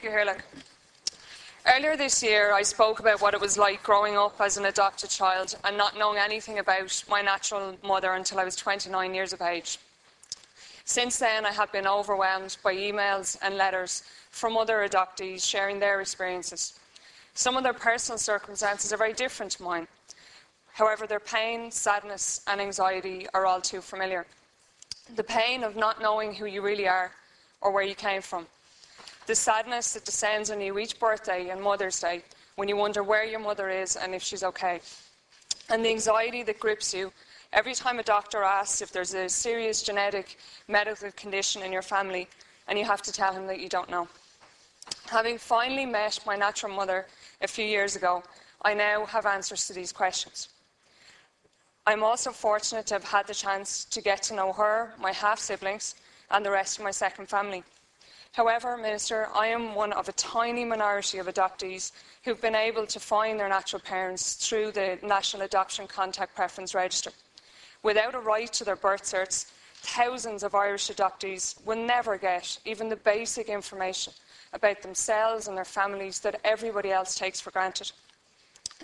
you, Hirlik. Earlier this year, I spoke about what it was like growing up as an adopted child and not knowing anything about my natural mother until I was 29 years of age. Since then, I have been overwhelmed by emails and letters from other adoptees sharing their experiences. Some of their personal circumstances are very different to mine. However, their pain, sadness, and anxiety are all too familiar. The pain of not knowing who you really are or where you came from. The sadness that descends on you each birthday and Mother's Day when you wonder where your mother is and if she's okay. And the anxiety that grips you every time a doctor asks if there's a serious genetic medical condition in your family and you have to tell him that you don't know. Having finally met my natural mother a few years ago, I now have answers to these questions. I'm also fortunate to have had the chance to get to know her, my half-siblings, and the rest of my second family. However, Minister, I am one of a tiny minority of adoptees who've been able to find their natural parents through the National Adoption Contact Preference Register. Without a right to their birth certs, thousands of Irish adoptees will never get even the basic information about themselves and their families that everybody else takes for granted.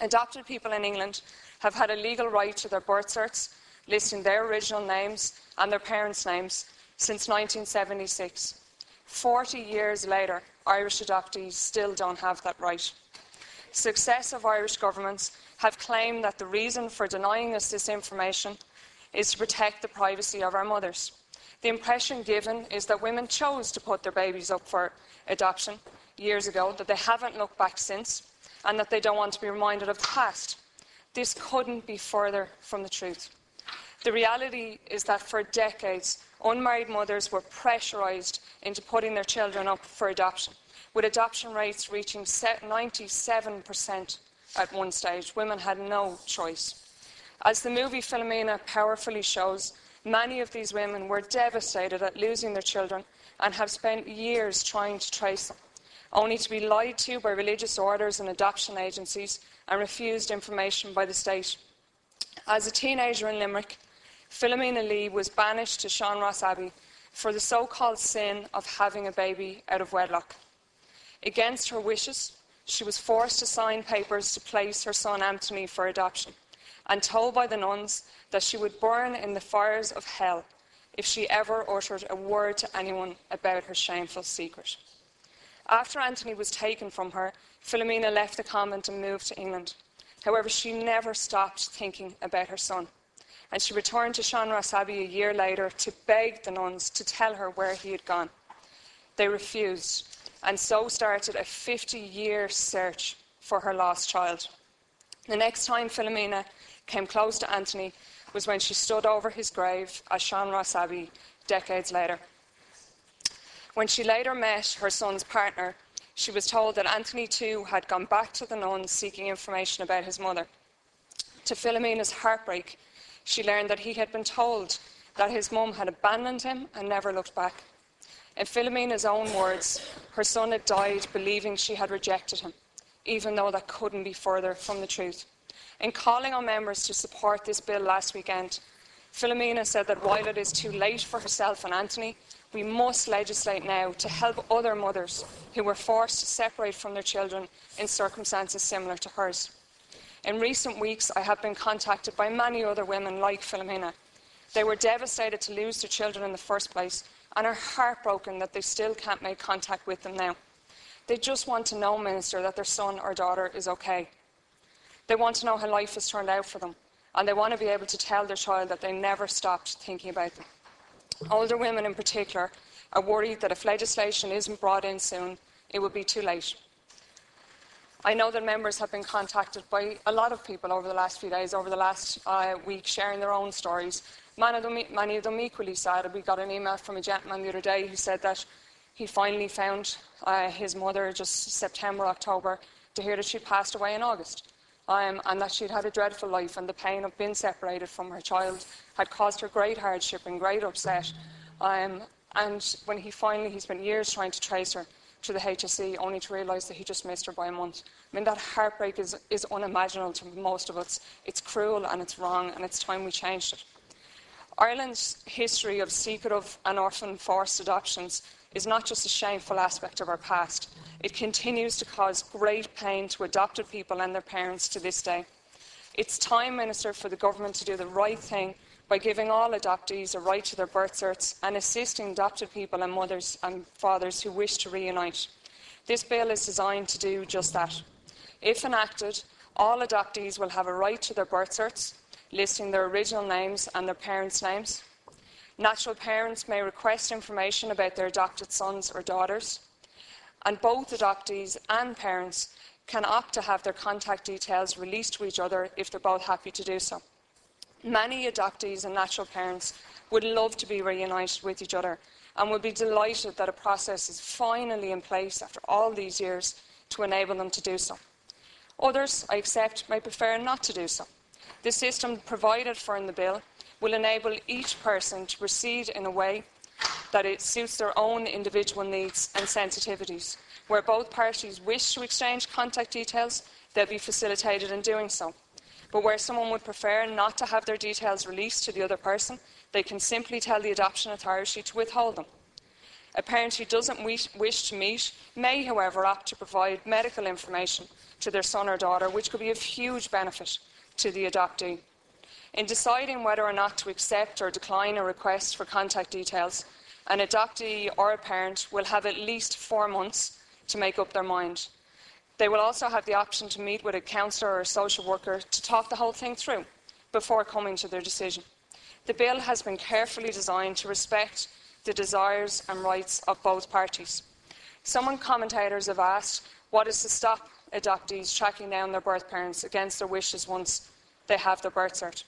Adopted people in England have had a legal right to their birth certs, listing their original names and their parents' names since 1976. 40 years later, Irish adoptees still don't have that right. Successive Irish governments have claimed that the reason for denying us this information is to protect the privacy of our mothers. The impression given is that women chose to put their babies up for adoption years ago, that they haven't looked back since, and that they don't want to be reminded of the past. This couldn't be further from the truth. The reality is that for decades, unmarried mothers were pressurised into putting their children up for adoption, with adoption rates reaching 97% at one stage. Women had no choice. As the movie Philomena powerfully shows, many of these women were devastated at losing their children and have spent years trying to trace them, only to be lied to by religious orders and adoption agencies and refused information by the state. As a teenager in Limerick, Philomena Lee was banished to Sean Ross Abbey for the so-called sin of having a baby out of wedlock. Against her wishes, she was forced to sign papers to place her son Anthony for adoption, and told by the nuns that she would burn in the fires of hell if she ever uttered a word to anyone about her shameful secret. After Anthony was taken from her, Philomena left the convent and moved to England. However, she never stopped thinking about her son, and she returned to Sean Ross Abbey a year later to beg the nuns to tell her where he had gone. They refused, and so started a 50-year search for her lost child. The next time Philomena came close to Anthony was when she stood over his grave at Sean Ross Abbey decades later. When she later met her son's partner, she was told that Anthony too had gone back to the nuns seeking information about his mother. To Philomena's heartbreak, she learned that he had been told that his mum had abandoned him and never looked back. In Philomena's own words, her son had died believing she had rejected him, even though that couldn't be further from the truth. In calling on members to support this bill last weekend, Philomena said that while it is too late for herself and Anthony, we must legislate now to help other mothers who were forced to separate from their children in circumstances similar to hers. In recent weeks, I have been contacted by many other women like Philomena. They were devastated to lose their children in the first place and are heartbroken that they still can't make contact with them now. They just want to know, Minister, that their son or daughter is okay. They want to know how life has turned out for them, and they want to be able to tell their child that they never stopped thinking about them. Older women in particular are worried that if legislation isn't brought in soon, it will be too late. I know that members have been contacted by a lot of people over the last few days, over the last week, sharing their own stories. Many of them equally sad. We got an email from a gentleman the other day who said that he finally found his mother just September, October, to hear that she'd passed away in August. And that she'd had a dreadful life, and the pain of being separated from her child had caused her great hardship and great upset. And when he spent years trying to trace her to the HSE, only to realise that he just missed her by a month. I mean, that heartbreak is unimaginable to most of us. It's cruel and it's wrong, and it's time we changed it. Ireland's history of secretive and often forced adoptions is not just a shameful aspect of our past. It continues to cause great pain to adopted people and their parents to this day. It's time, Minister, for the government to do the right thing by giving all adoptees a right to their birth certs and assisting adopted people and mothers and fathers who wish to reunite. This bill is designed to do just that. If enacted, all adoptees will have a right to their birth certs, listing their original names and their parents' names. Natural parents may request information about their adopted sons or daughters, and both adoptees and parents can opt to have their contact details released to each other if they're both happy to do so. Many adoptees and natural parents would love to be reunited with each other and would be delighted that a process is finally in place after all these years to enable them to do so. Others, I accept, may prefer not to do so. The system provided for in the bill will enable each person to proceed in a way that it suits their own individual needs and sensitivities. Where both parties wish to exchange contact details, they'll be facilitated in doing so. But where someone would prefer not to have their details released to the other person, they can simply tell the adoption authority to withhold them. A parent who doesn't wish to meet may, however, opt to provide medical information to their son or daughter, which could be of huge benefit to the adoptee. In deciding whether or not to accept or decline a request for contact details, an adoptee or a parent will have at least 4 months to make up their mind. They will also have the option to meet with a counsellor or social worker to talk the whole thing through before coming to their decision. The bill has been carefully designed to respect the desires and rights of both parties. Some commentators have asked what is to stop adoptees tracking down their birth parents against their wishes once they have their birth cert.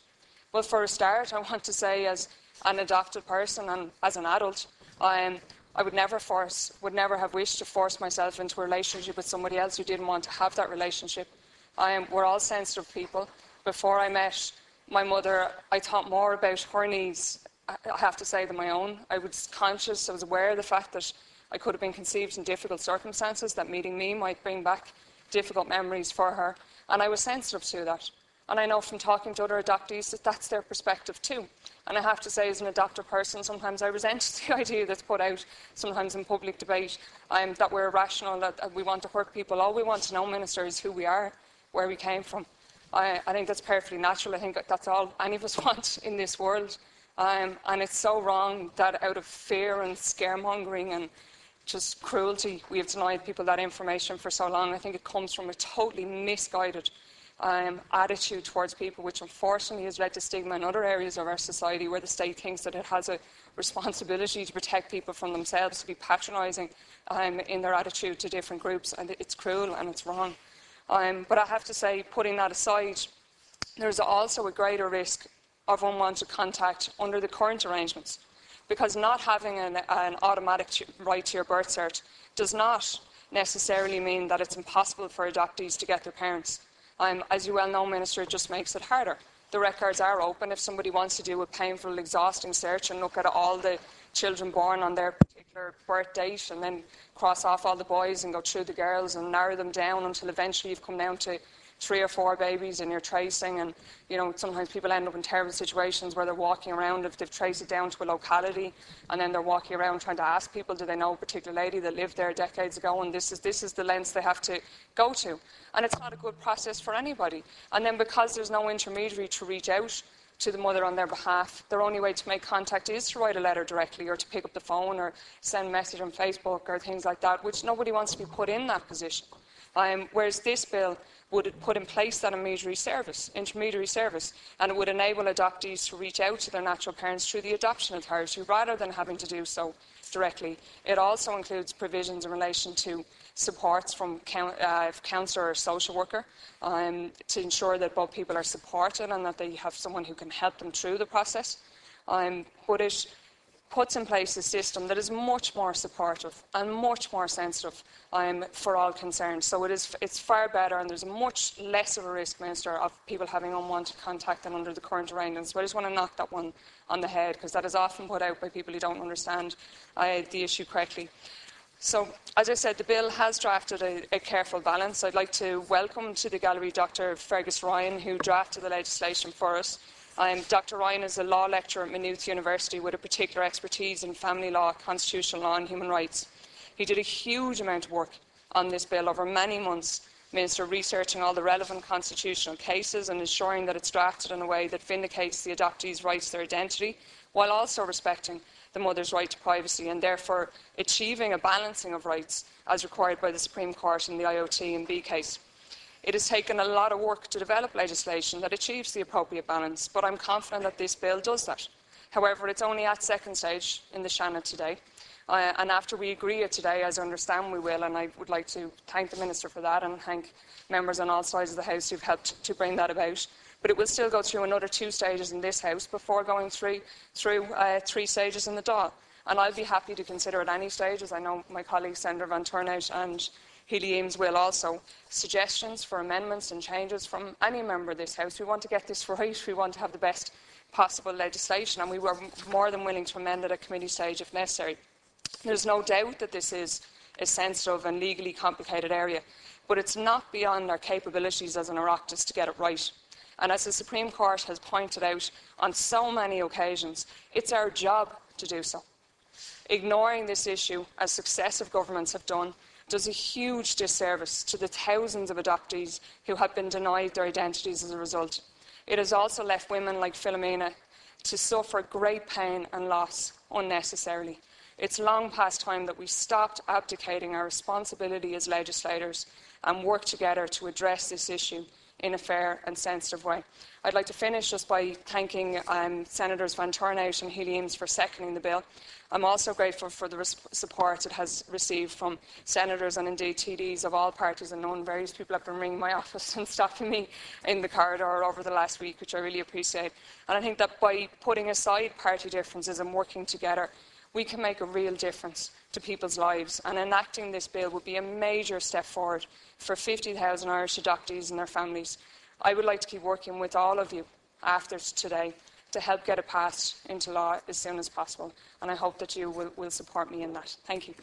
Well, for a start, I want to say, as an adopted person and as an adult, I would never have wished to force myself into a relationship with somebody else who didn't want to have that relationship. We're all sensitive people. Before I met my mother, I thought more about her needs, I have to say, than my own. I was conscious, I was aware of the fact that I could have been conceived in difficult circumstances, that meeting me might bring back difficult memories for her, and I was sensitive to that. And I know from talking to other adoptees that that's their perspective too. And I have to say, as an adopted person, sometimes I resent the idea that's put out, sometimes in public debate, that we're irrational, that we want to hurt people. All we want to know, Minister, is who we are, where we came from. I think that's perfectly natural. I think that's all any of us want in this world. And it's so wrong that out of fear and scaremongering and just cruelty, we have denied people that information for so long. I think it comes from a totally misguided attitude towards people, which unfortunately has led to stigma in other areas of our society where the state thinks that it has a responsibility to protect people from themselves, to be patronising in their attitude to different groups, and it's cruel and it's wrong. But I have to say, putting that aside, there's also a greater risk of unwanted contact under the current arrangements, because not having an automatic right to your birth cert does not necessarily mean that it's impossible for adoptees to get their parents. As you well know, Minister, it just makes it harder. The records are open. If somebody wants to do a painful, exhausting search and look at all the children born on their particular birth date and then cross off all the boys and go through the girls and narrow them down until eventually you've come down to 3 or 4 babies and you're tracing, and sometimes people end up in terrible situations where they're walking around, if they've traced it down to a locality, and then they're walking around trying to ask people, do they know a particular lady that lived there decades ago, and this is the lengths they have to go to. And it's not a good process for anybody. And then because there's no intermediary to reach out to the mother on their behalf, their only way to make contact is to write a letter directly or to pick up the phone or send a message on Facebook or things like that, which nobody wants to be put in that position. Whereas this bill would put in place that intermediary service, and it would enable adoptees to reach out to their natural parents through the adoption authority rather than having to do so directly. It also includes provisions in relation to supports from counsellor or social worker to ensure that both people are supported and that they have someone who can help them through the process. But it puts in place a system that is much more supportive and much more sensitive for all concerned. So it's far better, and there's much less of a risk, Minister, of people having unwanted contact than under the current arrangements. So I just want to knock that one on the head, because that is often put out by people who don't understand the issue correctly. So, as I said, the bill has drafted a careful balance. I'd like to welcome to the gallery Dr. Fergus Ryan, who drafted the legislation for us. Dr. Ryan is a law lecturer at Maynooth University with a particular expertise in family law, constitutional law and human rights. He did a huge amount of work on this bill over many months, Minister, researching all the relevant constitutional cases and ensuring that it's drafted in a way that vindicates the adoptee's right to their identity, while also respecting the mother's right to privacy and therefore achieving a balancing of rights as required by the Supreme Court in the IOT and B case. It has taken a lot of work to develop legislation that achieves the appropriate balance, but I'm confident that this bill does that. However, it's only at second stage in the Seanad today. And after we agree it today, as I understand we will, and I would like to thank the Minister for that and thank members on all sides of the House who have helped to bring that about. But it will still go through another 2 stages in this House before going through 3 stages in the Dáil. And I'll be happy to consider at any stage, as I know my colleagues Senator Van Turnout and Healy Eames will also, suggestions for amendments and changes from any member of this House. We want to get this right. We want to have the best possible legislation, and we were more than willing to amend it at committee stage if necessary. There's no doubt that this is a sensitive and legally complicated area, but it's not beyond our capabilities as an Oireachtas to get it right. And as the Supreme Court has pointed out on so many occasions, it's our job to do so. Ignoring this issue, as successive governments have done, does a huge disservice to the thousands of adoptees who have been denied their identities as a result. It has also left women like Philomena to suffer great pain and loss unnecessarily. It's long past time that we stopped abdicating our responsibility as legislators and work together to address this issue in a fair and sensitive way. I'd like to finish just by thanking Senators Van Turnout and Healy Eames for seconding the bill. I'm also grateful for the support it has received from senators and indeed TDs of all parties, and known various people have been ringing my office and stopping me in the corridor over the last week, which I really appreciate. And I think that by putting aside party differences and working together, we can make a real difference to people's lives, and enacting this bill would be a major step forward for 50,000 Irish adoptees and their families. I would like to keep working with all of you after today to help get it passed into law as soon as possible, and I hope that you will support me in that. Thank you.